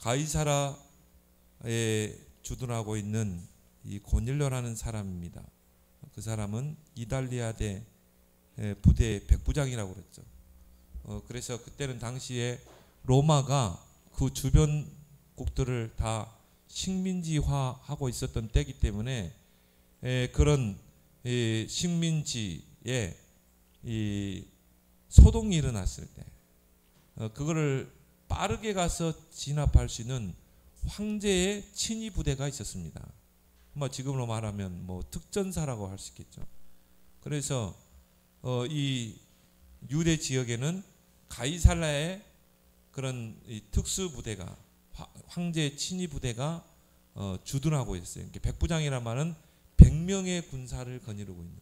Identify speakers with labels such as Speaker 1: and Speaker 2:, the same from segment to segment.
Speaker 1: 가이사라에 주둔하고 있는 이 고넬료라는 사람입니다. 그 사람은 이달리아대 부대 백부장이라고 그랬죠. 그래서 그때는 당시에 로마가 그 주변국들을 다 식민지화하고 있었던 때이기 때문에 그런 식민지에 이 소동이 일어났을 때 그거를 빠르게 가서 진압할 수 있는 황제의 친위 부대가 있었습니다. 지금으로 말하면 특전사라고 할 수 있겠죠. 그래서 이 유대 지역에는 가이사라의 그런 특수 부대가 황제의 친위 부대가 주둔하고 있어요. 백부장이란 말은 100명의 군사를 거느리고 있는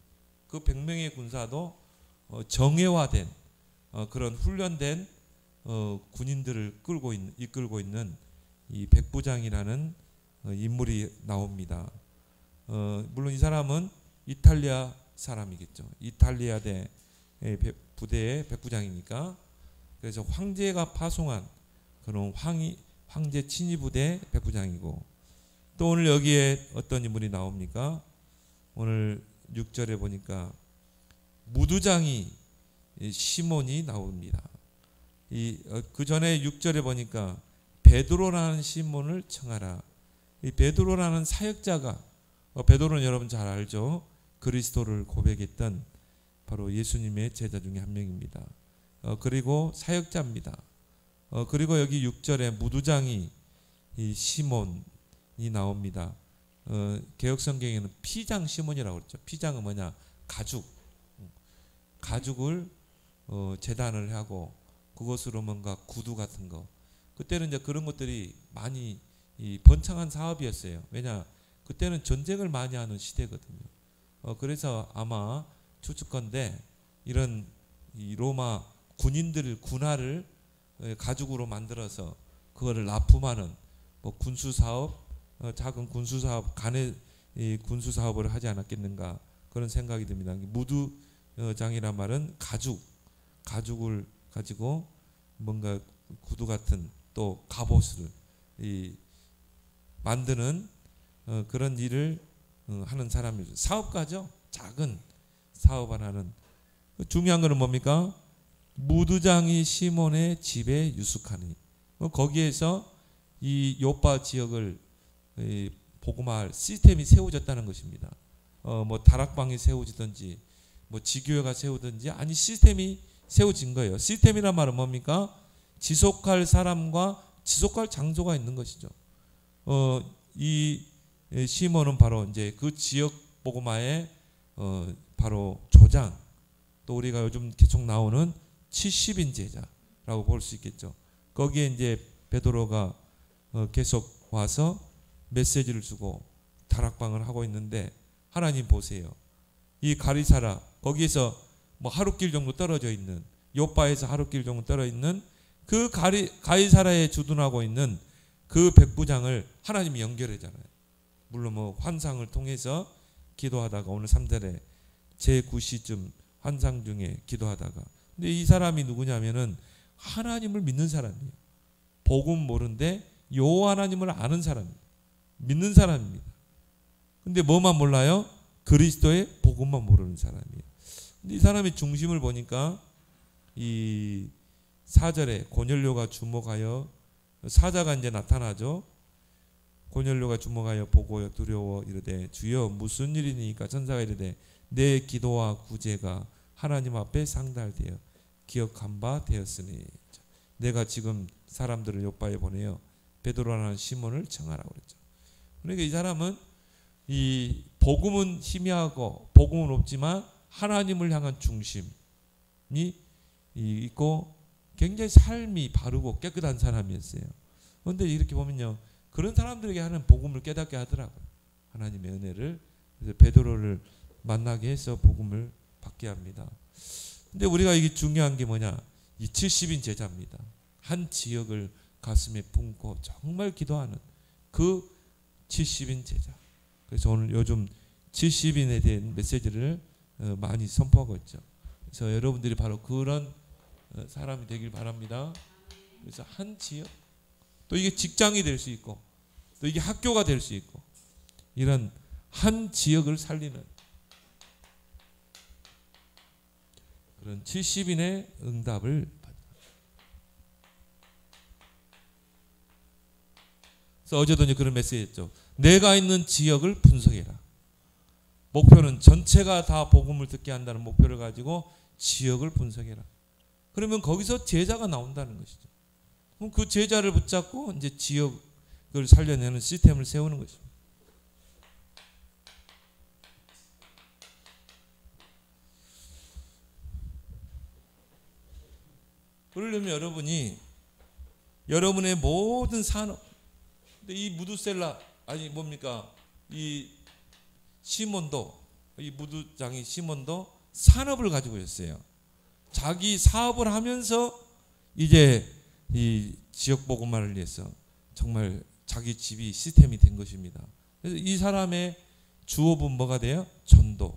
Speaker 1: 그 100명의 군사도 정예화된 그런 훈련된 군인들을 이끌고 있는 이 백부장이라는 인물이 나옵니다. 물론 이 사람은 이탈리아 사람이겠죠. 이탈리아대 부대의 백부장이니까. 그래서 황제가 파송한 그런 황제 친위 부대 백부장이고, 또 오늘 여기에 어떤 인물이 나옵니까? 오늘 6절에 보니까 무두장이 시몬이 나옵니다. 그 전에 6절에 보니까 베드로라는 시몬을 청하라. 이 베드로라는 사역자가, 베드로는 여러분 잘 알죠? 그리스도를 고백했던 바로 예수님의 제자 중에 한 명입니다. 그리고 사역자입니다. 그리고 여기 6절에 무두장이 이 시몬이 나옵니다. 개혁성경에는 피장 시몬이라고 그랬죠. 피장은 뭐냐? 가죽을 재단을 하고 그것으로 뭔가 구두 같은 거. 그때는 이제 그런 것들이 많이 번창한 사업이었어요. 왜냐? 그때는 전쟁을 많이 하는 시대거든요. 그래서 아마 추측건데 이런 이 로마 군화를 가죽으로 만들어서 그거를 납품하는 군수 사업, 작은 군수 사업, 간의 군수 사업을 하지 않았겠는가 그런 생각이 듭니다. 무두장이란 말은 가죽을 가지고 뭔가 구두 같은 또 갑옷을 만드는 그런 일을 하는 사람이죠. 사업가죠. 작은 사업을 하는. 중요한 것은 뭡니까? 무두장이 시몬의 집에 유숙하니. 거기에서 이 요파 지역을 복음화할 시스템이 세워졌다는 것입니다. 다락방이 세워지든지 지교회가 세우든지 아니 시스템이 세워진 거예요. 시스템이란 말은 뭡니까? 지속할 사람과 지속할 장소가 있는 것이죠. 이 시몬은 바로 이제 그 지역 복음화의 바로 조장, 또 우리가 요즘 계속 나오는 70인 제자라고 볼 수 있겠죠. 거기에 이제 베드로가 계속 와서 메시지를 주고 다락방을 하고 있는데, 하나님 보세요. 이 가리사라 거기에서 하룻길 정도 떨어져 있는, 요빠에서 하룻길 정도 떨어져 있는 그 가이사라에 주둔하고 있는 그 백부장을 하나님이 연결하잖아요. 물론 환상을 통해서 기도하다가 오늘 3절에 제9시쯤 환상 중에 기도하다가, 근데 이 사람이 누구냐면은 하나님을 믿는 사람이에요. 복음 모르는데 요 하나님을 아는 사람입니다. 믿는 사람입니다. 근데 뭐만 몰라요? 그리스도의 복음만 모르는 사람이에요. 근데 이 사람의 중심을 보니까 이 4절에 고넬료가 주목하여, 사자가 이제 나타나죠. 고넬료가 주목하여 보고 두려워 이르되 주여 무슨 일이니까? 천사가 이르되 내 기도와 구제가 하나님 앞에 상달되어 기억한 바 되었으니. 내가 지금 사람들을 요빠에 보내어 베드로라는 시몬을 청하라고 그랬죠. 그러니까 이 사람은 이 복음은 희미하고 복음은 없지만 하나님을 향한 중심이 있고 굉장히 삶이 바르고 깨끗한 사람이었어요. 그런데 이렇게 보면요, 그런 사람들에게 하는 복음을 깨닫게 하더라고요. 하나님의 은혜를. 그래서 베드로를 만나게 해서 복음을 받게 합니다. 근데 우리가 이게 중요한 게 뭐냐? 이 70인 제자입니다. 한 지역을 가슴에 품고 정말 기도하는 그 70인 제자. 그래서 오늘 요즘 70인에 대한 메시지를 많이 선포하고 있죠. 그래서 여러분들이 바로 그런 사람이 되길 바랍니다. 그래서 한 지역, 또 이게 직장이 될 수 있고 또 이게 학교가 될 수 있고 이런 한 지역을 살리는 그런 70인의 응답을 받는. 그래서 어제도 이제 그런 메시지였죠. 내가 있는 지역을 분석해라. 목표는 전체가 다 복음을 듣게 한다는 목표를 가지고 지역을 분석해라. 그러면 거기서 제자가 나온다는 것이죠. 그럼 그 제자를 붙잡고 이제 지역을 살려내는 시스템을 세우는 것입니다. 그러려면 여러분이 여러분의 모든 산업, 근데 이 무두셀라 아니 뭡니까? 이 시몬도 이 무두장이 시몬도 산업을 가지고 있어요. 자기 사업을 하면서 이제 이 지역 복음화를 위해서 정말 자기 집이 시스템이 된 것입니다. 그래서 이 사람의 주업은 뭐가 돼요? 전도,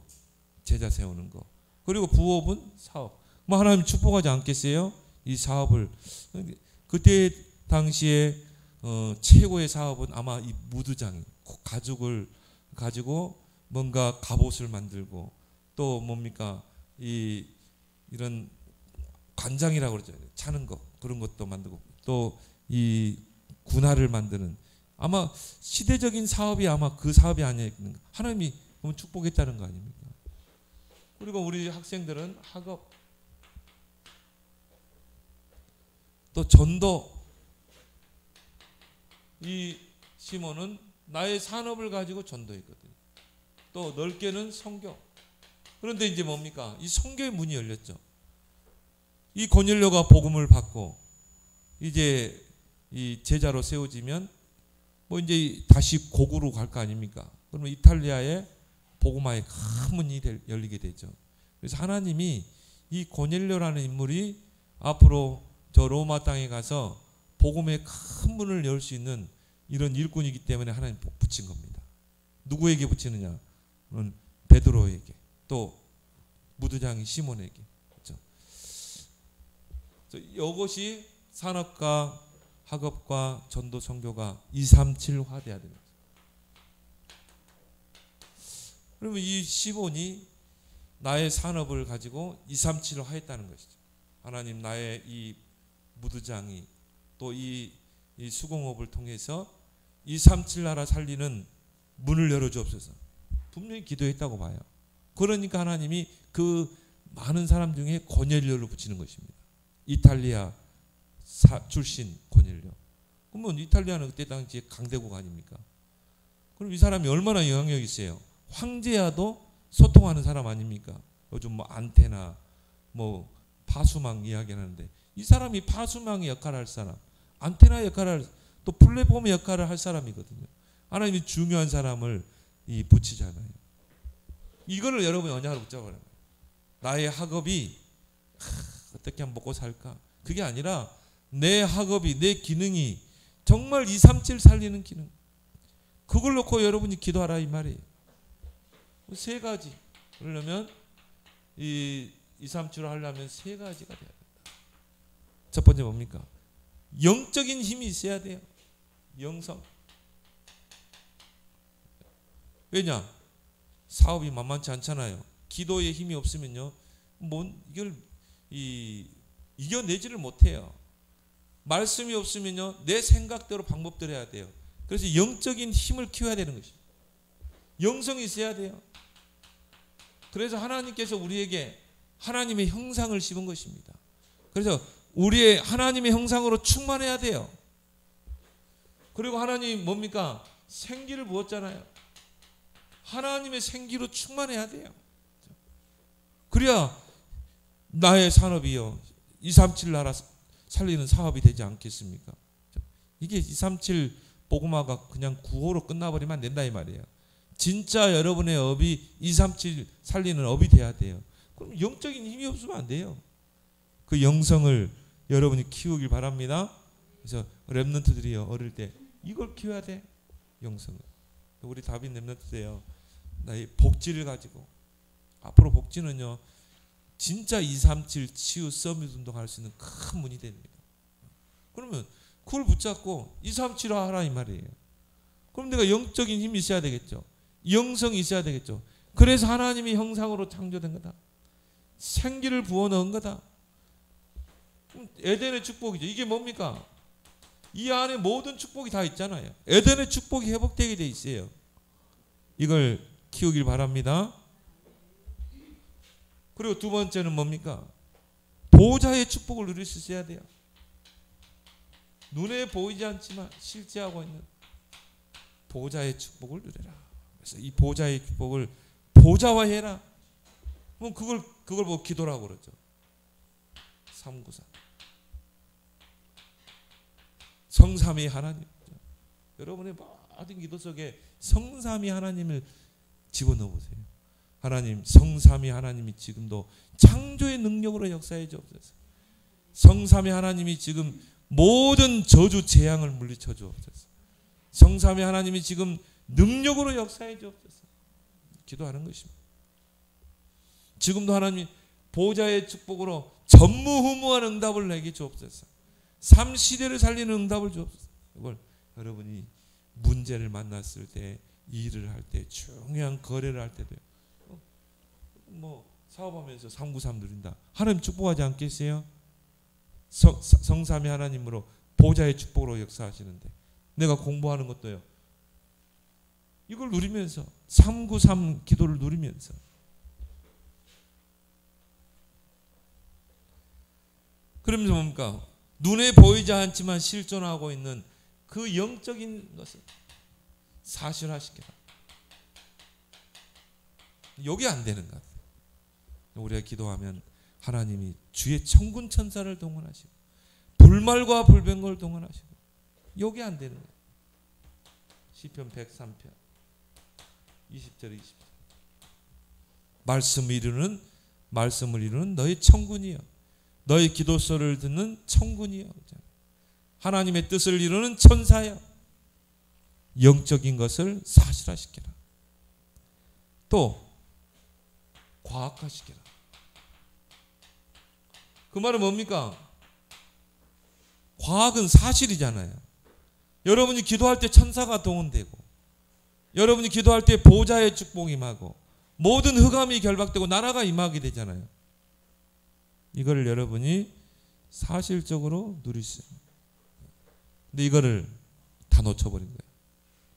Speaker 1: 제자 세우는 거. 그리고 부업은 사업. 뭐 하나님 축복하지 않겠어요? 이 사업을. 그때 당시에 최고의 사업은 아마 이 무두장이 가죽을 가지고 뭔가 갑옷을 만들고 또 뭡니까 이런 관장이라고 그러죠. 차는 거 그런 것도 만들고 또 이 군화를 만드는 아마 시대적인 사업이 아마 그 사업이 아니었는가. 하나님이 너무 축복했다는 거 아닙니까? 그리고 우리 학생들은 학업 또 전도. 이 시몬은 나의 산업을 가지고 전도했거든요. 또 넓게는 선교. 그런데 이제 뭡니까? 이 선교의 문이 열렸죠. 이 고넬료가 복음을 받고 이제 이 제자로 세워지면 뭐 이제 다시 고구로 갈 거 아닙니까? 그러면 이탈리아에 복음화의 큰 문이 열리게 되죠. 그래서 하나님이 이 고넬료라는 인물이 앞으로 저 로마 땅에 가서 복음의 큰 문을 열 수 있는 이런 일꾼이기 때문에 하나님 붙인 겁니다. 누구에게 붙이느냐? 베드로에게 또 무두장이 시몬에게. 그렇죠? 이것이 산업과 학업과 전도 선교가 237화 돼야 됩니다. 그러면 이 시몬이 나의 산업을 가지고 237화 했다는 것이죠. 하나님 나의 이 무두장이 또 이 수공업을 통해서 237 나라 살리는 문을 열어주옵소서. 분명히 기도했다고 봐요. 그러니까 하나님이 그 많은 사람 중에 고넬료를 붙이는 것입니다. 이탈리아 출신 고넬료. 그러면 이탈리아는 그때 당시에 강대국 아닙니까? 그럼 이 사람이 얼마나 영향력이 있어요? 황제와도 소통하는 사람 아닙니까? 요즘 뭐 안테나, 뭐 파수망 이야기하는데 이 사람이 파수망의 역할을 할 사람, 안테나 역할을 할, 또 플랫폼의 역할을 할 사람이거든요. 하나님이 중요한 사람을 붙이잖아요. 이거를 여러분이 언약으로 붙잡아라. 나의 학업이 어떻게 하면 먹고 살까? 그게 아니라 내 학업이 내 기능이 정말 237 살리는 기능. 그걸 놓고 여러분이 기도하라 이 말이에요. 세 가지. 그러려면 이 237을 하려면 세 가지가 돼야 된다. 첫 번째 뭡니까? 영적인 힘이 있어야 돼요. 영성. 왜냐? 사업이 만만치 않잖아요. 기도에 힘이 없으면요, 이걸 이겨내지를 못해요. 말씀이 없으면요, 내 생각대로 방법대로 해야 돼요. 그래서 영적인 힘을 키워야 되는 것이죠. 영성이 있어야 돼요. 그래서 하나님께서 우리에게 하나님의 형상을 씌운 것입니다. 그래서 우리의 하나님의 형상으로 충만해야 돼요. 그리고 하나님 뭡니까? 생기를 부었잖아요. 하나님의 생기로 충만해야 돼요. 그래야 나의 산업이요 237 나라 살리는 사업이 되지 않겠습니까? 이게 237 복음화가 그냥 구호로 끝나버리면 안 된다 이 말이에요. 진짜 여러분의 업이 237 살리는 업이 돼야 돼요. 그럼 영적인 힘이 없으면 안 돼요. 그 영성을 여러분이 키우길 바랍니다. 그래서 렘넌트들이요 어릴 때 이걸 키워야 돼. 영성을. 우리 다빈 렘넌트들이요 나의 복지를 가지고 앞으로 복지는요 진짜 237 치유 서밋 운동할 수 있는 큰 문이 됩니다. 그러면 그걸 붙잡고 2, 3, 7 하라 이 말이에요. 그럼 내가 영적인 힘이 있어야 되겠죠. 영성이 있어야 되겠죠. 그래서 하나님이 형상으로 창조된 거다. 생기를 부어넣은 거다. 에덴의 축복이죠. 이게 뭡니까? 이 안에 모든 축복이 다 있잖아요. 에덴의 축복이 회복되게 돼 있어요. 이걸 키우길 바랍니다. 그리고 두 번째는 뭡니까? 보좌의 축복을 누릴 수 있어야 돼요. 눈에 보이지 않지만 실제하고 있는 보좌의 축복을 누려라. 그래서 이 보좌의 축복을 보좌화해라. 그럼 그걸 보고 기도라고 그러죠. 393. 성삼위 하나님. 여러분의 모든 기도 속에 성삼위 하나님을 집어넣어 보세요. 하나님, 성삼위 하나님이 지금도 창조의 능력으로 역사해 주옵소서. 성삼위 하나님이 지금 모든 저주 재앙을 물리쳐 주옵소서. 성삼위 하나님이 지금 능력으로 역사해 주옵소서. 기도하는 것입니다. 지금도 하나님이 보좌의 축복으로 전무후무한 응답을 내게 주옵소서. 삶 시대를 살리는 응답을 주옵소서. 이걸 여러분이 문제를 만났을 때, 일을 할 때, 중요한 거래를 할 때도 뭐 사업하면서 393 누린다. 하나님 축복하지 않겠어요? 성삼위 하나님으로 보좌의 축복으로 역사하시는데 내가 공부하는 것도요. 이걸 누리면서 393 기도를 누리면서 그러면서 뭡니까? 눈에 보이지 않지만 실존하고 있는 그 영적인 것을 사실화시켜라. 이게 안 되는 것 같아요. 우리가 기도하면 하나님이 주의 천군 천사를 동원하시고 불말과 불병거를 동원하시고 이게 안 되는 거예요. 시편 103편 20절 20절 말씀을 이루는 너희 천군이여 너희 기도소를 듣는 천군이여 하나님의 뜻을 이루는 천사여 영적인 것을 사실화시켜라. 또 과학화시켜라. 그 말은 뭡니까? 과학은 사실이잖아요. 여러분이 기도할 때 천사가 동원되고 여러분이 기도할 때 보좌의 축복이 임하고 모든 흑암이 결박되고 나라가 임하게 되잖아요. 이거를 여러분이 사실적으로 누릴 수 있어요. 근데 이거를 다 놓쳐버린 거예요.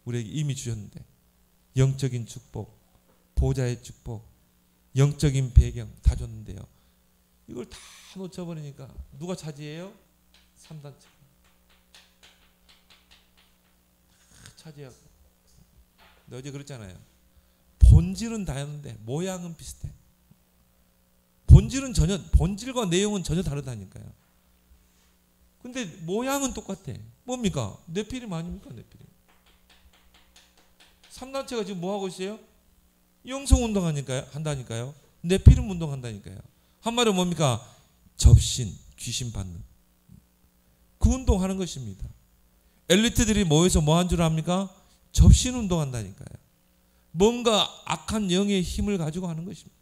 Speaker 1: 우리에게 이미 주셨는데 영적인 축복, 보좌의 축복, 영적인 배경 다 줬는데요. 이걸 다 놓쳐버리니까 누가 차지해요? 3단체 차지하고. 어제 그랬잖아요. 본질은 다였는데 모양은 비슷해. 본질과 내용은 전혀 다르다니까요. 근데 모양은 똑같아. 뭡니까? 네피림 아닙니까? 네피림. 3단체가 지금 뭐 하고 있어요? 영성 운동 한다니까요. 네피림 운동 한다니까요. 한마디로 뭡니까? 접신, 귀신 받는. 그 운동하는 것입니다. 엘리트들이 모여서 뭐 한 줄 압니까? 접신 운동 한다니까요. 뭔가 악한 영의 힘을 가지고 하는 것입니다.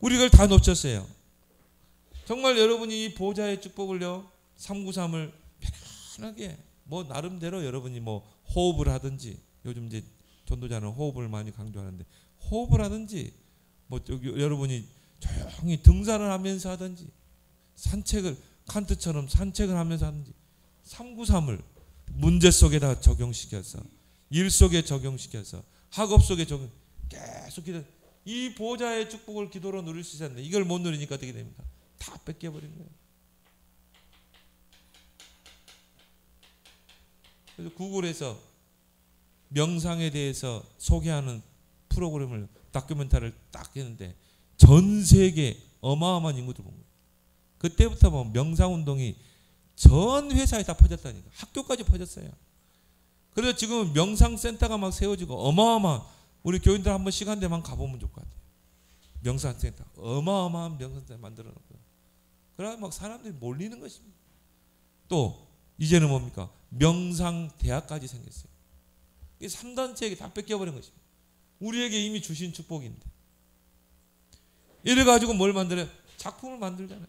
Speaker 1: 우리 이걸 다 놓쳤어요. 정말 여러분이 이 보좌의 축복을요, 393을 편안하게 뭐 나름대로 여러분이 뭐 호흡을 하든지 요즘 이제 전도자는 호흡을 많이 강조하는데 호흡을 하든지 뭐 여러분이 조용히 등산을 하면서 하든지 산책을 칸트처럼 산책을 하면서 하든지 393을 문제 속에다 적용시켜서 일 속에 적용시켜서 학업 속에 적용 계속 기도. 이 보좌의 축복을 기도로 누릴 수 있었는데 이걸 못 누리니까 어떻게 됩니까? 다 뺏겨버린 거예요. 그래서 구글에서 명상에 대해서 소개하는 프로그램을 다큐멘터리를 딱 했는데 전 세계 어마어마한 인구들 본 거예요. 그때부터 뭐 명상운동이 전 회사에 다 퍼졌다니까. 학교까지 퍼졌어요. 그래서 지금 명상센터가 막 세워지고 어마어마한 우리 교인들 한번 시간 되면 가보면 좋을 것 같아요. 명상센터. 어마어마한 명상센터 만들어 놓고요. 그래야 막 사람들이 몰리는 것입니다. 또 이제는 뭡니까? 명상대학까지 생겼어요. 이게 3단체에게 다 뺏겨버린 것입니다. 우리에게 이미 주신 축복인데. 이래가지고 뭘 만들어요? 작품을 만들잖아요.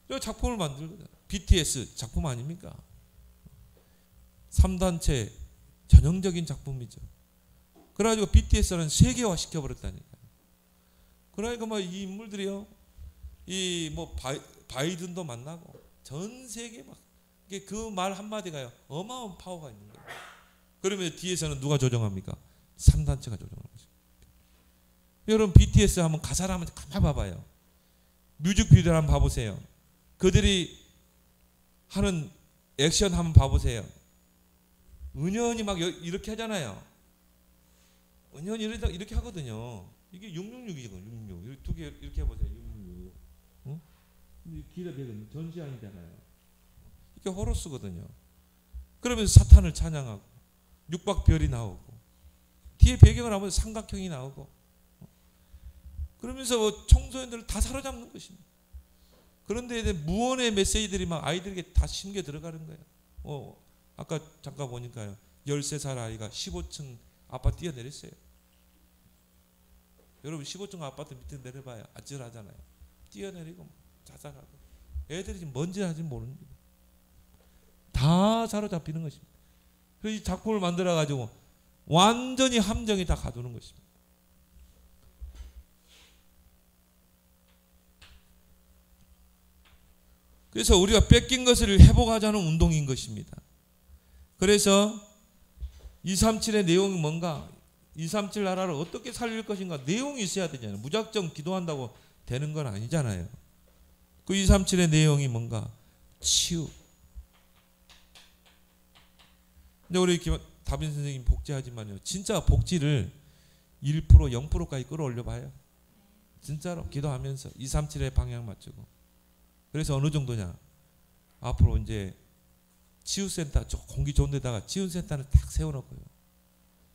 Speaker 1: 이 작품을 만들거든. BTS 작품 아닙니까? 3단체 전형적인 작품이죠. 그래가지고 BTS는 세계화 시켜버렸다니까요. 그러니까 뭐 이 인물들이요, 이 뭐 바이든도 만나고 전 세계 막 그 말 한마디가요 어마어마한 파워가 있는 거예요. 그러면 뒤에서는 누가 조정합니까? 3단체가 조정하는 거죠. 여러분 BTS 한번 가사를 한번 가만 봐봐요. 뮤직비디오를 한번 봐보세요. 그들이 하는 액션 한번 봐보세요. 은연히 막 이렇게 하잖아요. 은연히 이렇게 하거든요. 이게 666이거든요. 666. 두 개 이렇게 해보세요. 666. 응? 기대되거든요. 전시안이잖아요. 이게 호러스거든요. 그러면서 사탄을 찬양하고 육박별이 나오고 뒤에 배경을 하면 삼각형이 나오고 그러면서 청소년들을 다 사로잡는 것입니다. 그런데 무언의 메시지들이 막 아이들에게 다 심겨 들어가는 거예요. 아까 잠깐 보니까요. 13살 아이가 15층 아파트 뛰어내렸어요. 여러분 15층 아파트 밑에 내려봐요. 아찔하잖아요. 뛰어내리고 자살하고. 애들이 지금 뭔지 아직 모르는 거예요. 다 사로잡히는 것입니다. 그래서 이 작품을 만들어가지고 완전히 함정이 다 가두는 것입니다. 그래서 우리가 뺏긴 것을 회복하자는 운동인 것입니다. 그래서 237의 내용이 뭔가 237 나라를 어떻게 살릴 것인가 내용이 있어야 되잖아요. 무작정 기도한다고 되는 건 아니잖아요. 그 237의 내용이 뭔가 치유. 근데 우리 다빈 선생님 복지하지만요. 진짜 복지를 1% 0%까지 끌어올려 봐요. 진짜로 기도하면서 237의 방향 맞추고. 그래서 어느 정도냐. 앞으로 이제 치유센터 공기 좋은 데다가 치유센터를 딱 세워놓고요.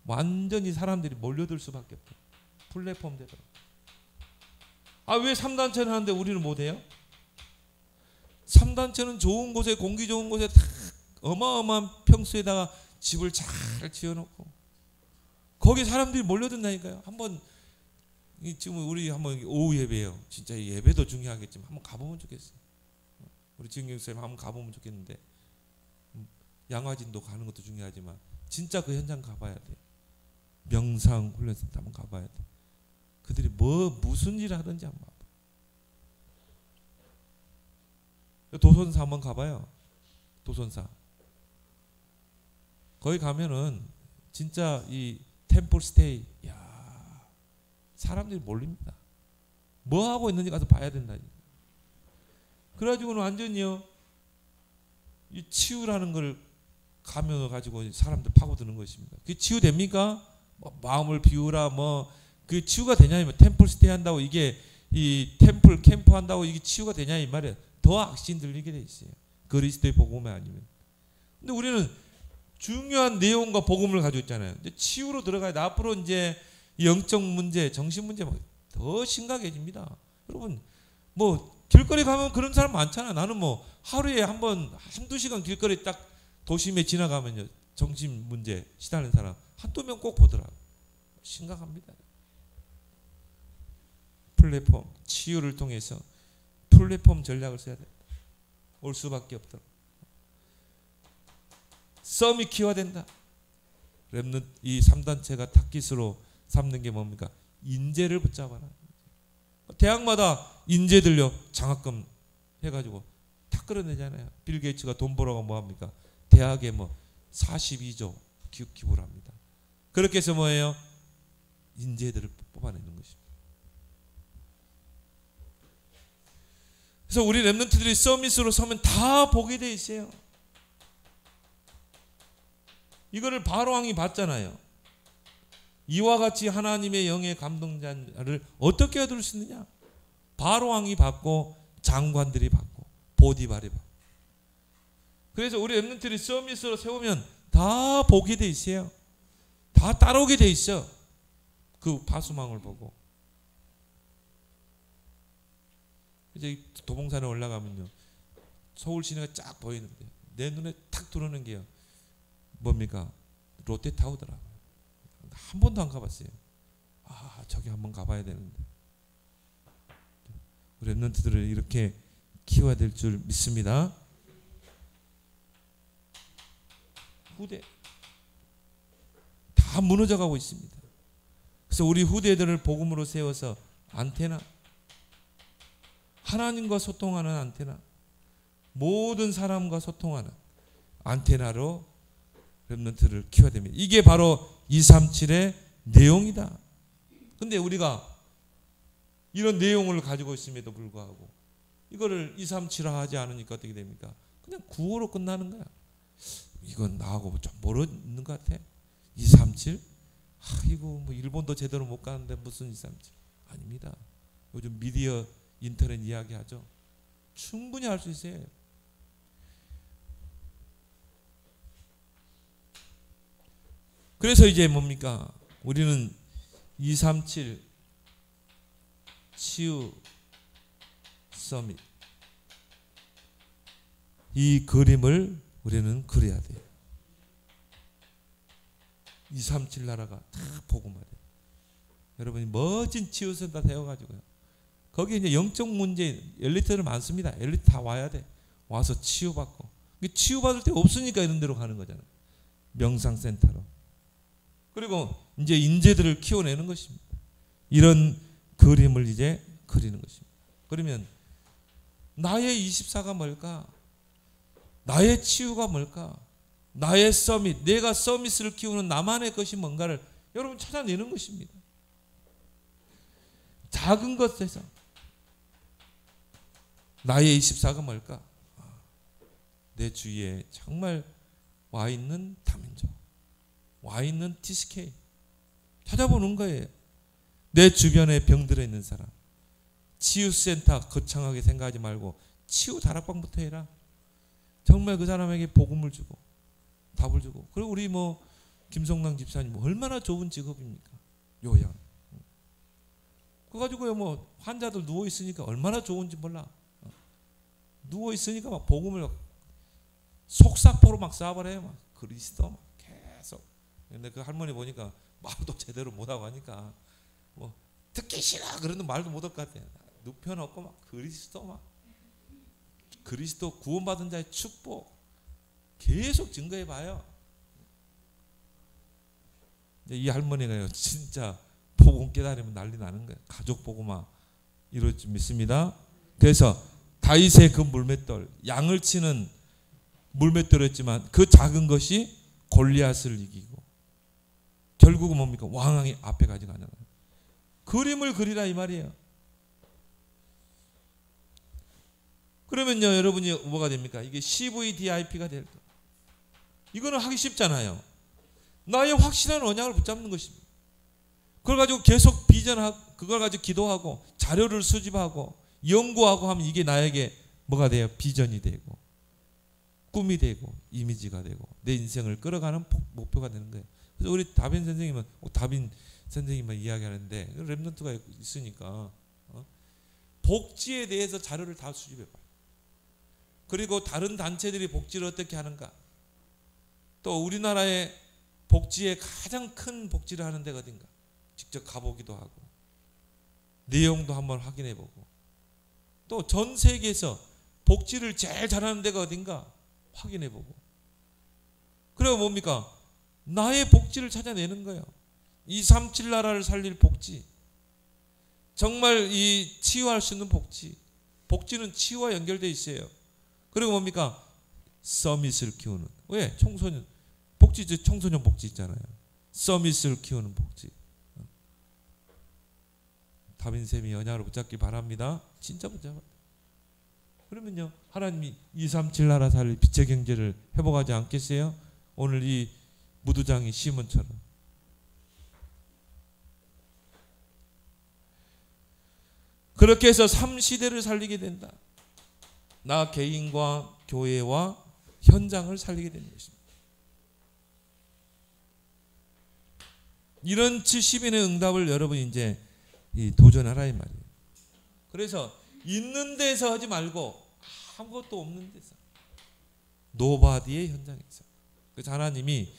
Speaker 1: 완전히 사람들이 몰려들 수밖에 없어요. 플랫폼 되도록. 왜 3단체는 하는데 우리는 못해요? 3단체는 좋은 곳에 공기 좋은 곳에 다 어마어마한 평수에다가 집을 잘 지어놓고 거기 사람들이 몰려든다니까요. 한번 지금 우리 한번 오후 예배예요. 진짜 이 예배도 중요하겠지만 한번 가보면 좋겠어요. 우리 지은경 선생님 한번 가보면 좋겠는데 양화진도 가는 것도 중요하지만 진짜 그 현장 가봐야 돼요. 명상 훈련센터 한번 가봐야 돼. 그들이 무슨 일을 하든지 한번 봐봐. 도선사 한번 가봐요. 도선사. 거기 가면은 진짜 이 템플 스테이, 사람들이 몰립니다. 뭐 하고 있는지 가서 봐야 된다. 그래가지고는 완전히요 이 치유라는 걸 가면을 가지고 사람들 파고드는 것입니다. 그게 치유됩니까? 마음을 비우라 그 치유가 되냐면 템플 스테이 한다고 이게 이 템플 캠프 한다고 이게 치유가 되냐 이 말이에요. 더 악신 들리게 돼 있어요. 그리스도의 복음이 아니면. 근데 우리는 중요한 내용과 복음을 가지고 있잖아요. 근데 치유로 들어가야 돼. 앞으로 이제 영적 문제, 정신 문제 더 심각해집니다. 여러분 길거리 가면 그런 사람 많잖아요. 나는 하루에 한두 시간 길거리 딱 도심에 지나가면요. 정신 문제 시달리는 사람 한두 명 꼭 보더라고요. 심각합니다. 플랫폼, 치유를 통해서 플랫폼 전략을 써야 돼. 올 수밖에 없도록. 썸이 키워된다. 렘넌트 이 3단체가 타깃으로 삼는 게 뭡니까? 인재를 붙잡아라. 대학마다 인재들요 장학금 해가지고 다 끌어내잖아요. 빌 게이츠가 돈 벌어가 뭐합니까? 대학에 42조 기부를 합니다. 그렇게 해서 뭐예요? 인재들을 뽑아내는 것입니다. 그래서 우리 렘넌트들이 서밋으로 서면 다 보게 돼 있어요. 이거를 바로왕이 봤잖아요. 이와 같이 하나님의 영의 감동자를 어떻게 얻을 수 있느냐? 바로왕이 받고 장관들이 받고 보디발이 받고. 그래서 우리 렘넌트들이 서밋으로 세우면 다 보게 돼 있어요. 다 따라오게 돼 있어. 그 파수망을 보고. 이제 도봉산에 올라가면요. 서울 시내가 쫙 보이는데 내 눈에 탁 들어오는 게요. 뭡니까? 롯데타워더라고요. 한 번도 안 가봤어요. 저기 한번 가봐야 되는데. 우리 렘넌트들을 이렇게 키워야 될 줄 믿습니다. 후대 다 무너져 가고 있습니다. 그래서 우리 후대들을 복음으로 세워서 안테나, 하나님과 소통하는 안테나, 모든 사람과 소통하는 안테나로 렘넌트를 키워야 됩니다. 이게 바로 237의 내용이다. 근데 우리가 이런 내용을 가지고 있음에도 불구하고 이거를 237화 하지 않으니까 어떻게 됩니까? 그냥 구호로 끝나는 거야. 이건 나하고 좀 멀어 있는 것 같아. 237? 이거 뭐 일본도 제대로 못 가는데 무슨 237? 아닙니다. 요즘 미디어 인터넷 이야기하죠. 충분히 할 수 있어요. 그래서 이제 뭡니까? 우리는 237 치유 서밋, 이 그림을 우리는 그려야 돼요. 237 나라가 다 복음화돼요. 여러분이 멋진 치유센터 세워가지고요. 거기 이제 영적 문제 엘리트들 많습니다. 엘리트 다 와야 돼. 와서 치유받고. 치유받을 데 없으니까 이런 데로 가는 거잖아요. 명상센터로. 그리고 이제 인재들을 키워내는 것입니다. 이런 그림을 이제 그리는 것입니다. 그러면 나의 24가 뭘까? 나의 치유가 뭘까? 나의 서밋, 내가 서밋을 키우는 나만의 것이 뭔가를 여러분 찾아내는 것입니다. 작은 것에서 나의 24가 뭘까? 내 주위에 정말 와 있는 다민족, 와 있는 TSK 찾아보는 거예요. 내 주변에 병들어 있는 사람, 치유센터 거창하게 생각하지 말고 치유 다락방부터 해라. 정말 그 사람에게 복음을 주고 답을 주고. 그리고 우리 뭐 김성남 집사님 얼마나 좋은 직업입니까? 요양. 그거 가지고요 뭐 환자들 누워 있으니까 얼마나 좋은지 몰라. 누워 있으니까 막 복음을 속사포로 막 쏴버려요. 막 그리스도 막 계속. 근데 그 할머니 보니까 말도 제대로 못하고 하니까 뭐 듣기 싫어 그래도 말도 못할 것 같아요. 눕혀놓고 막 그리스도 구원받은 자의 축복 계속 증거해 봐요. 이 할머니가요 진짜 복음 깨달으면 난리 나는 거예요. 가족 복음화 이럴 줄 믿습니다. 그래서 다윗의 그 물맷돌, 양을 치는 물맷돌이었지만 그 작은 것이 골리앗을 이기고 결국은 뭡니까? 왕이 앞에까지 가는 거예요. 그림을 그리라 이 말이에요. 그러면요 여러분이 뭐가 됩니까? 이게 CVDIP가 될 때 이거는 하기 쉽잖아요. 나의 확실한 언약을 붙잡는 것입니다. 그걸 가지고 계속 비전하고 그걸 가지고 기도하고 자료를 수집하고 연구하고 하면 이게 나에게 뭐가 돼요? 비전이 되고 꿈이 되고 이미지가 되고 내 인생을 끌어가는 목표가 되는 거예요. 그래서 우리 다빈 선생님은 이야기하는데 렘넌트가 있으니까 복지에 대해서 자료를 다 수집해봐요. 그리고 다른 단체들이 복지를 어떻게 하는가, 또 우리나라의 복지에 가장 큰 복지를 하는 데가 어딘가 직접 가보기도 하고 내용도 한번 확인해보고 또 전 세계에서 복지를 제일 잘하는 데가 어딘가 확인해보고 그리고 뭡니까? 나의 복지를 찾아내는 거예요. 237 나라를 살릴 복지, 정말 이 치유할 수 있는 복지, 복지는 치유와 연결되어 있어요. 그리고 뭡니까? 서밋을 키우는, 왜? 청소년 복지, 청소년 복지 있잖아요. 서밋을 키우는 복지. 다빈쌤이 연약으로 붙잡기 바랍니다. 진짜 붙잡아. 그러면요 하나님이 237 나라 살릴 빛의 경제를 회복하지 않겠어요? 오늘 이 무두장이 시몬처럼. 그렇게 해서 3시대를 살리게 된다. 나 개인과 교회와 현장을 살리게 되는 것입니다. 이런 70인의 응답을 여러분이 이제 도전하라 이 말이에요. 그래서 있는 데서 하지 말고 아무것도 없는 데서, 노바디의 현장에서. 그래서 하나님이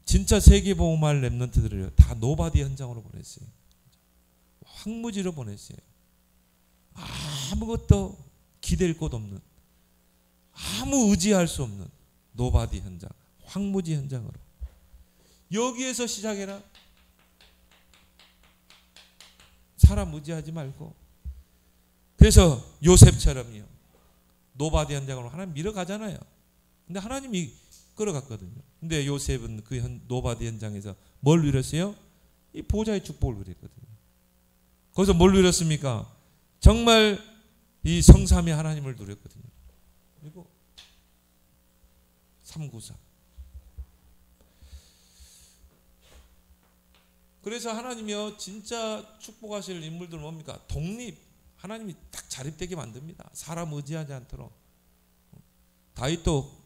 Speaker 1: 진짜 세계복음할 렘넌트들을 다 노바디 현장으로 보냈어요. 황무지로 보냈어요. 아무것도 기댈 곳 없는, 아무 의지할 수 없는 노바디 현장, 황무지 현장으로. 여기에서 시작해라. 사람 의지하지 말고. 그래서 요셉처럼요, 노바디 현장으로 하나님 밀어가잖아요. 근데 하나님이 끌어갔거든요. 근데 요셉은 그 노바디 현장에서 뭘 누렸어요? 이 보좌의 축복을 누렸거든요. 거기서 뭘 누렸습니까? 정말 이 성삼위 하나님을 누렸거든요. 그리고 394. 그래서 하나님이요, 진짜 축복하실 인물들은 뭡니까? 독립. 하나님이 딱 자립되게 만듭니다. 사람 의지하지 않도록. 다윗도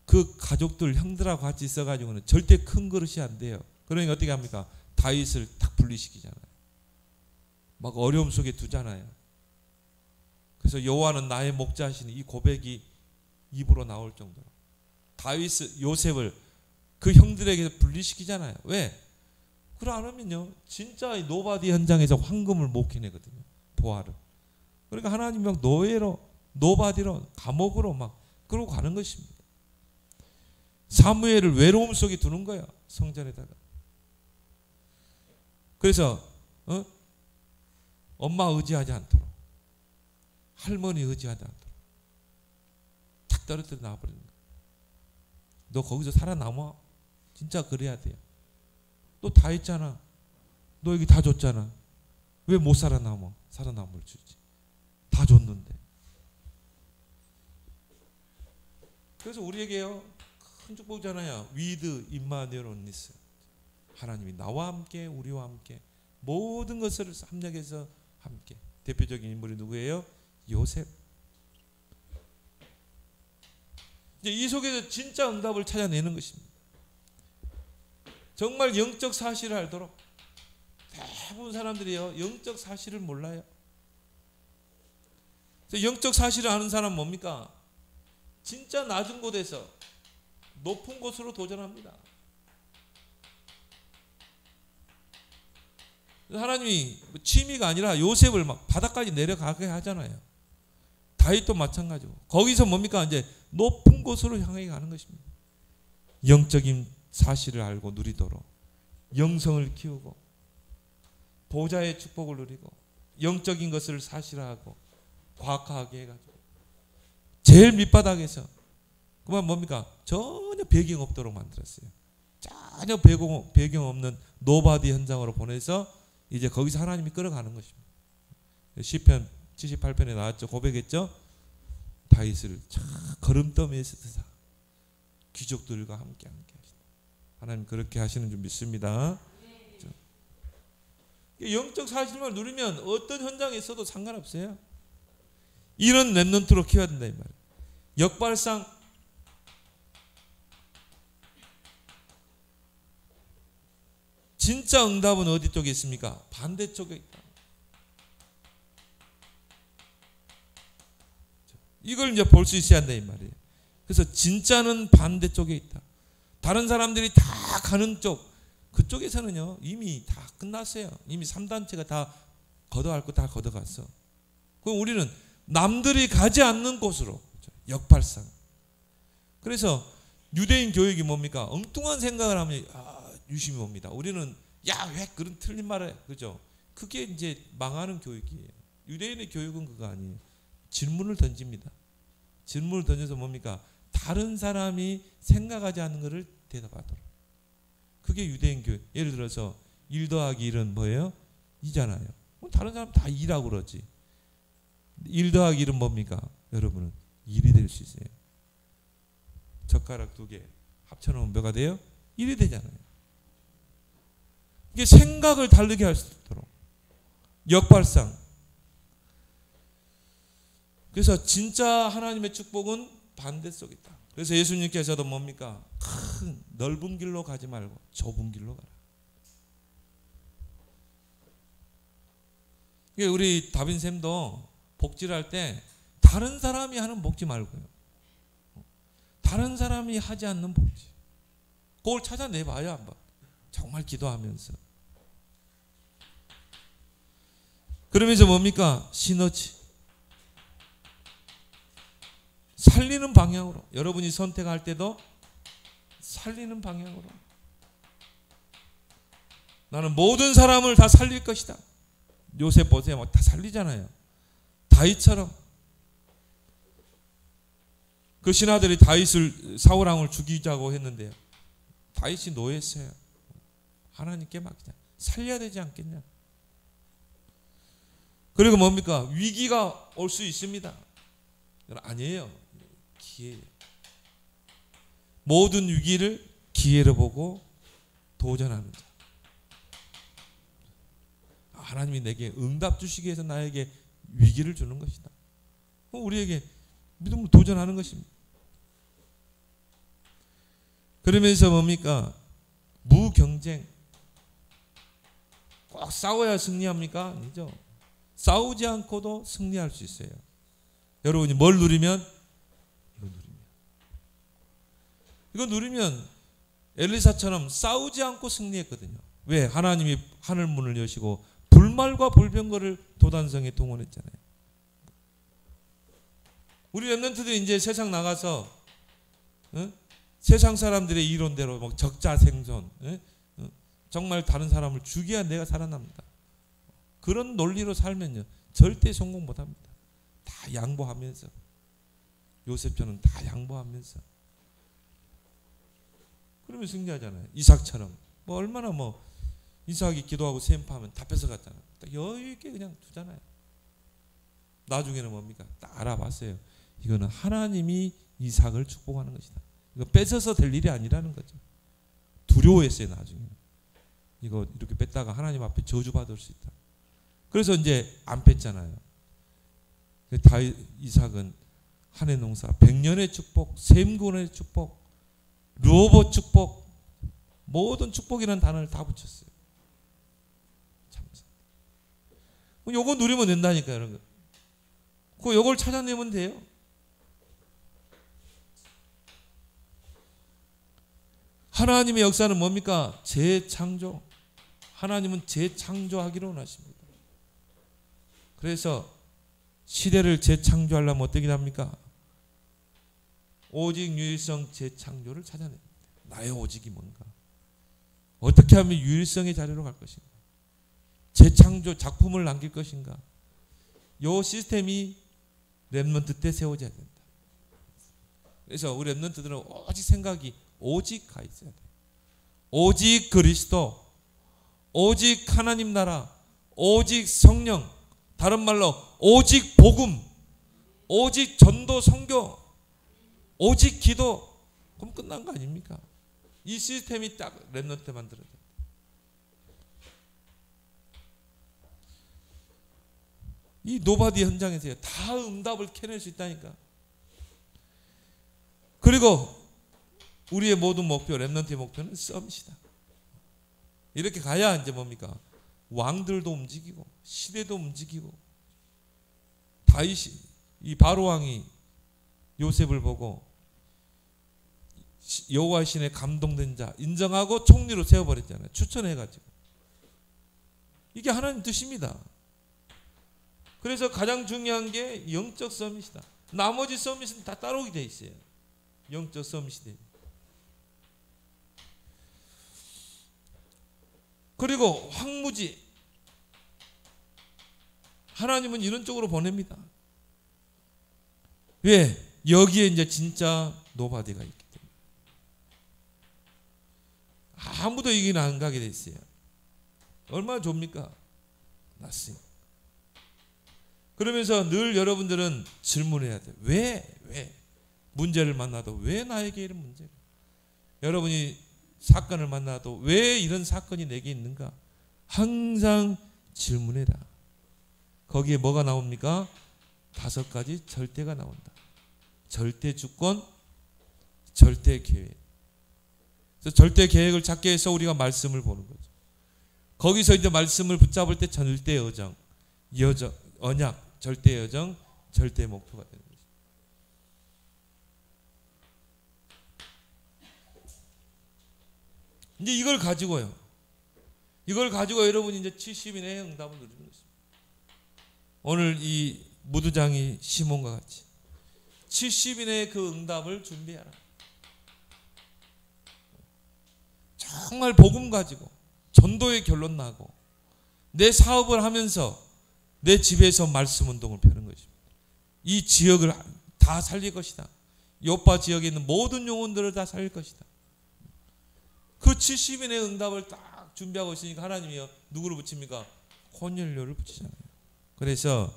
Speaker 1: 그 가족들 형들하고 같이 있어가지고는 절대 큰 그릇이 안 돼요. 그러니까 어떻게 합니까? 다윗을 딱 분리시키잖아요. 막 어려움 속에 두잖아요. 그래서 여호와는 나의 목자시니 이 고백이 입으로 나올 정도로 요셉을 그 형들에게 분리시키잖아요. 왜? 그래 안 하면요, 진짜 이 노바디 현장에서 황금을 못 캐내거든요. 보화를. 그러니까 하나님이 막 노예로, 노바디로, 감옥으로 막 끌고 가는 것입니다. 사무엘을 외로움 속에 두는 거야, 성전에다가. 그래서 엄마 의지하지 않도록, 할머니 의지하지 않도록 탁 떨어뜨려 놔버리는 거야. 너 거기서 살아남아. 진짜 그래야 돼요. 너 다 했잖아. 너 여기 다 줬잖아. 왜 못 살아남아? 살아남을 주지. 다 줬는데. 그래서 우리에게요, 큰 축복이잖아요. 위드 임마누엘니스. 하나님이 나와 함께, 우리와 함께 모든 것을 합력해서 함께. 대표적인 인물이 누구예요? 요셉. 이제 이 속에서 진짜 응답을 찾아내는 것입니다. 정말 영적 사실을 알도록. 대부분 사람들이요, 영적 사실을 몰라요. 그래서 영적 사실을 아는 사람은 뭡니까? 진짜 낮은 곳에서 높은 곳으로 도전합니다. 하나님이 취미가 아니라 요셉을 막 바닥까지 내려가게 하잖아요. 다윗도 마찬가지고. 거기서 뭡니까? 이제 높은 곳으로 향해 가는 것입니다. 영적인 사실을 알고 누리도록, 영성을 키우고, 보좌의 축복을 누리고, 영적인 것을 사실화하고 과학화하게 해가지고, 제일 밑바닥에서 그만 뭡니까? 전혀 배경 없도록 만들었어요. 전혀 배경 없는 노바디 현장으로 보내서 이제 거기서 하나님이 끌어가는 것입니다. 시편 78편에 나왔죠. 고백했죠. 다윗을 걸음더미에서 드사 귀족들과 함께 하신다. 하나님 그렇게 하시는 줄 믿습니다. 영적 사실만 누리면 어떤 현장에 있어도 상관없어요. 이런 렘넌트로 키워야 된다 이 말이에요. 역발상 진짜 응답은 어디 쪽에 있습니까? 반대쪽에 있다. 이걸 이제 볼 수 있어야 한다 이 말이에요. 그래서 진짜는 반대쪽에 있다. 다른 사람들이 다 가는 쪽, 그쪽에서는요 이미 다 끝났어요. 이미 3단체가 다 걷어갈 거 다 걷어갔어. 그럼 우리는 남들이 가지 않는 곳으로, 역발상. 그래서 유대인 교육이 뭡니까? 엉뚱한 생각을 하면 유심히 봅니다. 우리는 야 왜 그런 틀린 말을 해, 그죠? 그게 이제 망하는 교육이에요. 유대인의 교육은 그거 아니에요. 질문을 던집니다. 질문을 던져서 뭡니까? 다른 사람이 생각하지 않는 것을 대답하도록. 그게 유대인 교육. 예를 들어서 1 더하기 1은 뭐예요? 2잖아요. 다른 사람 다 2라고 그러지. 1 더하기 1은 뭡니까? 여러분은 1이 될 수 있어요. 젓가락 2개 합쳐놓으면 뭐가 돼요? 1이 되잖아요. 이게 생각을 다르게 할 수 있도록. 역발상. 그래서 진짜 하나님의 축복은 반대 속에 있다. 그래서 예수님께서도 뭡니까? 큰 넓은 길로 가지 말고 좁은 길로 가라. 우리 다빈 쌤도 복지를 할 때 다른 사람이 하는 복지 말고요. 다른 사람이 하지 않는 복지. 그걸 찾아내봐요 한번. 정말 기도하면서. 그러면서 뭡니까? 시너지. 살리는 방향으로. 여러분이 선택할 때도 살리는 방향으로. 나는 모든 사람을 다 살릴 것이다. 요셉 보세요. 다 살리잖아요. 다윗처럼. 그 신하들이 다윗을, 사울 왕을 죽이자고 했는데요. 다윗이 노했어요. 하나님께 맡기자. 살려야 되지 않겠냐. 그리고 뭡니까? 위기가 올 수 있습니다. 아니에요. 기회예요. 모든 위기를 기회로 보고 도전하는 자. 하나님이 내게 응답 주시기 위해서 나에게 위기를 주는 것이다. 우리에게 믿음으로 도전하는 것입니다. 그러면서 뭡니까? 무경쟁. 꼭 싸워야 승리합니까? 아니죠. 싸우지 않고도 승리할 수 있어요. 여러분이 뭘 누리면? 이거 누리면 엘리사처럼 싸우지 않고 승리했거든요. 왜? 하나님이 하늘 문을 여시고 불말과 불병거를 도단성에 동원했잖아요. 우리 렘넌트들이 이제 세상 나가서 세상 사람들의 이론대로 뭐 적자생존, 정말 다른 사람을 죽여야 내가 살아납니다. 그런 논리로 살면요 절대 성공 못합니다. 다 양보하면서. 요셉처럼 다 양보하면서. 그러면 승리하잖아요. 이삭처럼 뭐 얼마나 뭐 이삭이 기도하고 셈파하면 다 뺏어갔잖아요. 딱 여유 있게 그냥 두잖아요. 나중에는 뭡니까? 딱 알아봤어요. 이거는 하나님이 이삭을 축복하는 것이다. 이거 뺏어서 될 일이 아니라는 거죠. 두려워했어요. 나중에 이거 이렇게 뺐다가 하나님 앞에 저주받을 수 있다. 그래서 이제 안 뺐잖아요. 다윗, 이삭은 한 해 농사 100년의 축복, 샘군의 축복, 르호봇 축복, 모든 축복이라는 단어를 다 붙였어요. 참. 요거 누리면 된다니까요. 이런 거. 요걸 찾아내면 돼요. 하나님의 역사는 뭡니까? 재창조. 하나님은 재창조하기를 원하십니다. 그래서 시대를 재창조하려면 어떻게 합니까? 오직 유일성 재창조를 찾아냅니다. 나의 오직이 뭔가? 어떻게 하면 유일성의 자리로 갈 것인가? 재창조 작품을 남길 것인가? 이 시스템이 렘넌트 때 세워져야 된다. 그래서 우리 렘넌트들은 오직 생각이 오직 가 있어야 돼요. 오직 그리스도, 오직 하나님 나라, 오직 성령, 다른 말로 오직 복음, 오직 전도 선교, 오직 기도. 그럼 끝난 거 아닙니까? 이 시스템이 딱 렘넌트 때 만들어야 돼요. 이 노바디 현장에서요 다 응답을 캐낼 수 있다니까. 그리고 우리의 모든 목표, 렘넌트의 목표는 썸이다. 이렇게 가야 이제 뭡니까? 왕들도 움직이고 시대도 움직이고. 다윗이, 이 바로 왕이 요셉을 보고 여호와 신에 감동된 자 인정하고 총리로 세워버렸잖아요. 추천해가지고. 이게 하나님 뜻입니다. 그래서 가장 중요한 게 영적 서밋이다. 나머지 서밋은 다 따라오게 돼 있어요. 영적 서밋이. 그리고 황무지. 하나님은 이런 쪽으로 보냅니다. 왜? 여기에 이제 진짜 노바디가 있기 때문에. 아무도 여기는 안 가게 돼 있어요. 얼마나 좋습니까? 낫습니다. 그러면서 늘 여러분들은 질문해야 돼요. 왜? 문제를 만나도 왜 나에게 이런 문제가? 여러분이 사건을 만나도 왜 이런 사건이 내게 있는가? 항상 질문해라. 거기에 뭐가 나옵니까? 5가지 절대가 나온다. 절대 주권, 절대 계획. 그래서 절대 계획을 찾기 위해서 우리가 말씀을 보는 거죠. 거기서 이제 말씀을 붙잡을 때 절대 여정, 언약, 절대 여정, 절대 목표가 되는 거죠. 이제 이걸 가지고요. 여러분이 이제 70인의 응답을 누리는 것입니다. 오늘 이 무두장이 시몬과 같이 70인의 그 응답을 준비하라. 정말 복음 가지고 전도의 결론 나고 내 사업을 하면서 내 집에서 말씀 운동을 펴는 것입니다. 이 지역을 다 살릴 것이다. 요파 지역에 있는 모든 영혼들을 다 살릴 것이다. 그 70인의 응답을 딱 준비하고 있으니까 하나님이요, 누구를 붙입니까? 고넬료를 붙이잖아요. 그래서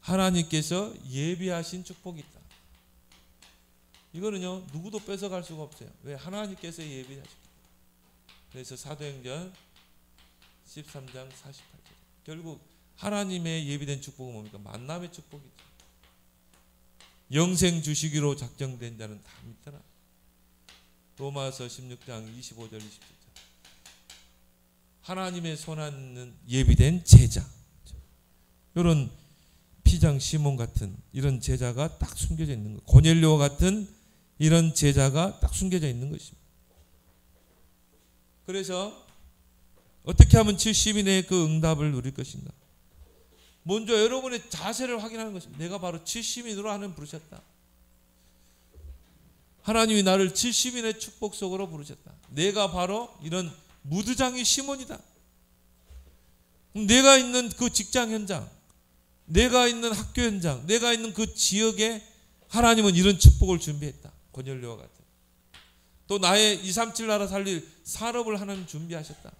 Speaker 1: 하나님께서 예비하신 축복이 있다. 이거는요, 누구도 뺏어갈 수가 없어요. 왜? 하나님께서 예비하셨기. 그래서 사도행전 13장 48절. 결국 하나님의 예비된 축복은 뭡니까? 만남의 축복이죠. 영생 주시기로 작정된 자는 다 믿더라. 로마서 16장 25절 27절. 하나님의 손안는 예비된 제자. 이런 피장 시몬 같은 이런 제자가 딱 숨겨져 있는 거예요. 고넬료와 같은 이런 제자가 딱 숨겨져 있는 것입니다. 그래서 어떻게 하면 70인의 그 응답을 누릴 것인가? 먼저 여러분의 자세를 확인하는 것입니다. 내가 바로 70인으로 하나님 부르셨다. 하나님이 나를 70인의 축복 속으로 부르셨다. 내가 바로 이런 무드장이 시몬이다. 내가 있는 그 직장 현장, 내가 있는 학교 현장, 내가 있는 그 지역에 하나님은 이런 축복을 준비했다. 고넬료와 같은. 또 나의 237 나라 살릴 산업을 하나님 준비하셨다.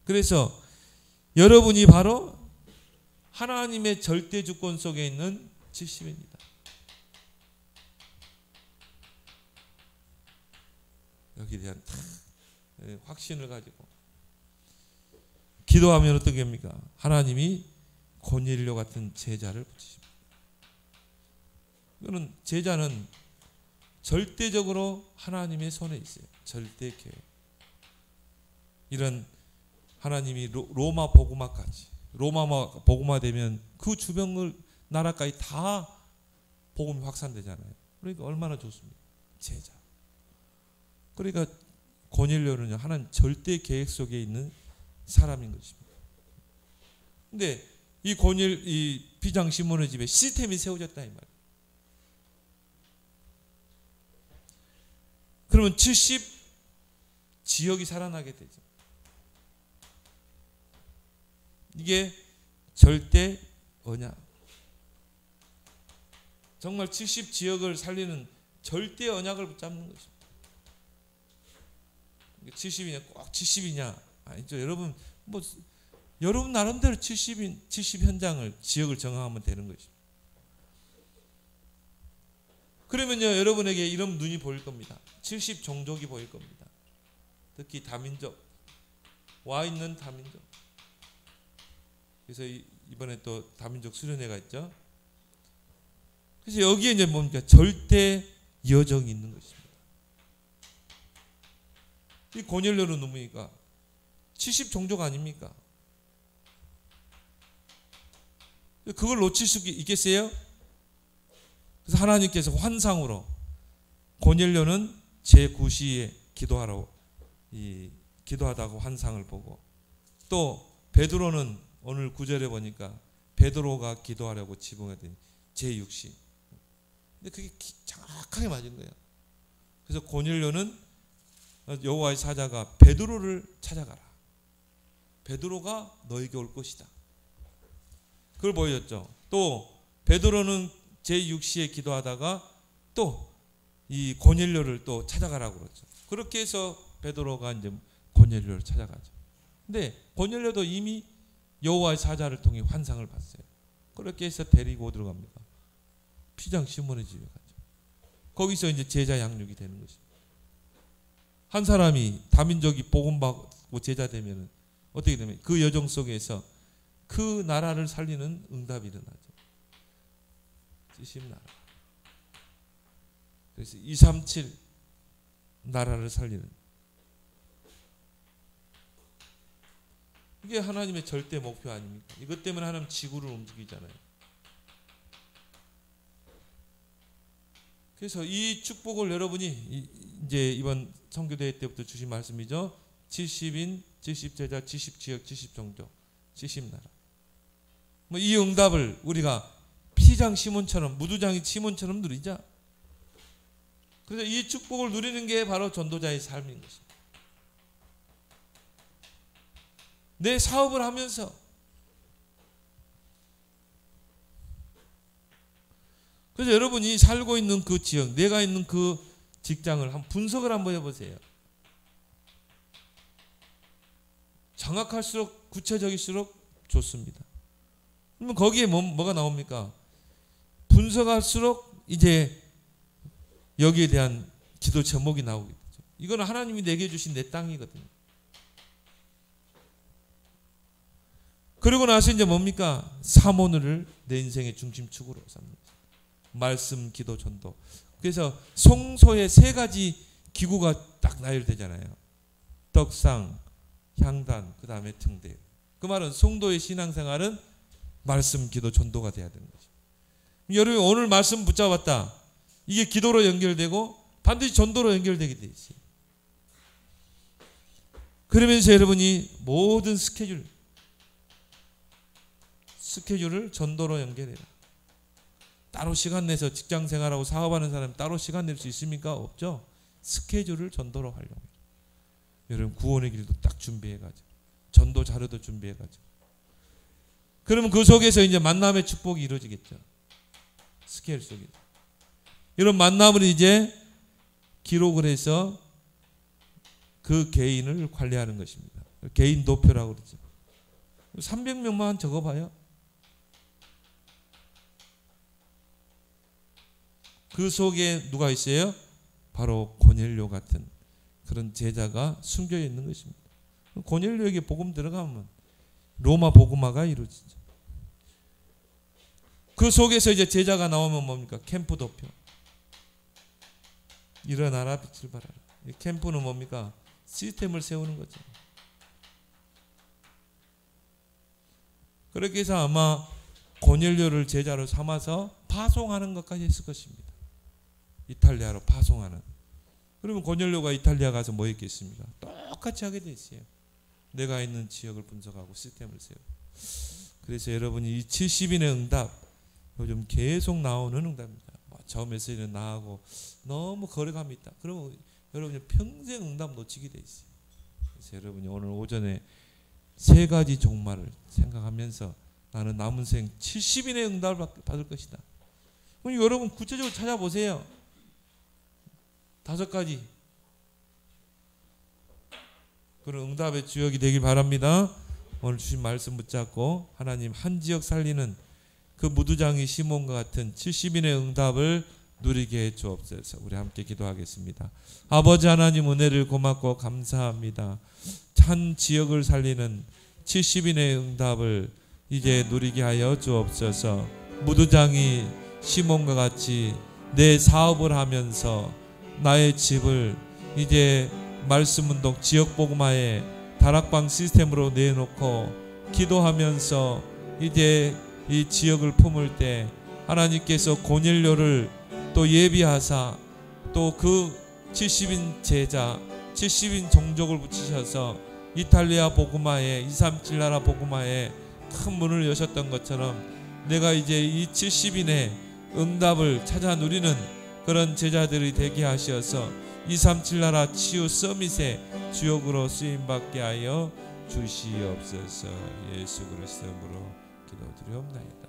Speaker 1: 그래서 여러분이 바로 하나님의 절대 주권 속에 있는 70인이다. 여기에 대한 확신을 가지고 기도하면 어떻게 합니까? 하나님이 고넬료 같은 제자를 붙이십니다. 이거는 제자는 절대적으로 하나님의 손에 있어요. 절대 계획. 이런 하나님이 로마 복음화까지, 로마 복음화 되면 그 주변 나라까지 다 복음이 확산되잖아요. 그러니까 얼마나 좋습니까? 제자. 그러니까 고넬료는 하나님 절대 계획 속에 있는 사람인 것입니다. 근데 이 비장 시몬의 집에 시스템이 세워졌다 이 말이에요. 그러면 70 지역이 살아나게 되죠. 이게 절대 언약. 정말 70 지역을 살리는 절대 언약을 붙잡는 것입니다. 70이냐 꼭 70이냐 아니죠. 여러분 여러분 나름대로 70 현장을 지역을 정하면 되는 것입니다. 그러면요, 여러분에게 이런 눈이 보일 겁니다. 70 종족이 보일 겁니다. 특히 다민족, 와 있는 다민족. 그래서 이번에 또 다민족 수련회가 있죠. 그래서 여기에 이제 뭡니까? 절대 여정이 있는 것입니다. 이 고넬료는 누구입니까? 70 종족 아닙니까? 그걸 놓칠 수 있겠어요? 그래서 하나님께서 환상으로 고넬료는 제9시에 기도하다고 환상을 보고, 또 베드로는 오늘 9절에 보니까 베드로가 기도하려고 지붕하더니 제6시. 근데 그게 정확하게 맞은 거예요. 그래서 고넬료는 여호와의 사자가 베드로를 찾아가라. 베드로가 너에게 올 것이다. 그걸 보여줬죠. 또 베드로는 제6시에 기도하다가 또 이 고넬료를 또 찾아가라고 그러죠. 그렇게 해서 베드로가 이제 고넬료를 찾아가죠. 근데 고넬료도 이미 여호와의 사자를 통해 환상을 봤어요. 그렇게 해서 데리고 들어갑니다. 피장 시몬의 집에 가죠. 거기서 이제 제자 양육이 되는 것입니다. 한 사람이 다민족이 복음받고 제자 되면 어떻게 되면 그 여정 속에서 그 나라를 살리는 응답이 일어나죠. 70나라. 그래서 237 나라를 살리는, 이게 하나님의 절대 목표 아닙니까? 이것 때문에 하나님 지구를 움직이잖아요. 그래서 이 축복을 여러분이 이제 이번 선교대회 때부터 주신 말씀이죠. 70인, 70제자, 70지역, 70종족, 70나라. 이 응답을 우리가 피장 시몬처럼, 무두장이 시몬처럼 누리자. 그래서 이 축복을 누리는 게 바로 전도자의 삶인 것입니다. 내 사업을 하면서 그래서 여러분이 살고 있는 그 지역, 내가 있는 그 직장을 한번 분석을 한번 해보세요. 정확할수록 구체적일수록 좋습니다. 그러면 거기에 뭐가 나옵니까? 분석할수록 이제 여기에 대한 기도 제목이 나오겠죠. 이거는 하나님이 내게 주신 내 땅이거든요. 그리고 나서 이제 뭡니까? 사모늘을 내 인생의 중심축으로 삼는 말씀, 기도, 전도. 그래서 성소에 세 가지 기구가 딱 나열되잖아요. 떡상, 향단, 그 다음에 등대. 그 말은 성도의 신앙생활은 말씀, 기도, 전도가 돼야 되는 거죠. 여러분 오늘 말씀 붙잡았다. 이게 기도로 연결되고 반드시 전도로 연결되게 돼 있어요. 그러면서 여러분이 모든 스케줄을 전도로 연결해라. 따로 시간 내서 직장 생활하고 사업하는 사람 따로 시간 낼 수 있습니까? 없죠. 스케줄을 전도로 하려고 해요. 여러분 구원의 길도 딱 준비해가지고 전도 자료도 준비해가지고 그러면 그 속에서 이제 만남의 축복이 이루어지겠죠. 스케줄 속에 이런 만남을 이제 기록을 해서 그 개인을 관리하는 것입니다. 개인 도표라고 그러죠. 300명만 적어봐요. 그 속에 누가 있어요? 바로 고넬료 같은 그런 제자가 숨겨 있는 것입니다. 고넬료에게 복음 들어가면 로마 복음화가 이루어지죠. 그 속에서 이제 제자가 나오면 뭡니까? 캠프 도표. 일어나라 빛을 발하라. 이 캠프는 뭡니까? 시스템을 세우는 거죠. 그렇게 해서 아마 고넬료를 제자로 삼아서 파송하는 것까지 했을 것입니다. 이탈리아로 파송하는. 그러면 고넬료가 이탈리아 가서 뭐 했겠습니까? 똑같이 하게 돼 있어요. 내가 있는 지역을 분석하고 시스템을 세우고. 그래서 여러분이 이 70인의 응답 요즘 계속 나오는 응답입니다. 저 메시지는 나하고 너무 거리감이 있다. 그러면 여러분이 평생 응답 놓치게 돼 있어요. 그래서 여러분이 오늘 오전에 세 가지 종말을 생각하면서 나는 남은 생 70인의 응답을 받을 것이다. 그럼 여러분 구체적으로 찾아보세요. 5가지 그런 응답의 주역이 되길 바랍니다. 오늘 주신 말씀 붙잡고 하나님 한 지역 살리는 그 무두장이 시몬과 같은 70인의 응답을 누리게 해 주옵소서. 우리 함께 기도하겠습니다. 아버지 하나님 은혜를 고맙고 감사합니다. 한 지역을 살리는 70인의 응답을 이제 누리게 하여 주옵소서. 무두장이 시몬과 같이 내 사업을 하면서 나의 집을 이제 말씀운동 지역복음화에 다락방 시스템으로 내놓고 기도하면서 이제 이 지역을 품을 때 하나님께서 고넬료를 또 예비하사 또 그 70인 제자 70인 종족을 붙이셔서 이탈리아 복음화에 237 나라 복음화에 큰 문을 여셨던 것처럼 내가 이제 이 70인의 응답을 찾아 누리는 그런 제자들이 되게 하셔서 237 나라 치유 서밋의 주역으로 쓰임받게 하여 주시옵소서. 예수 그리스도 이름으로 기도드리옵나이다.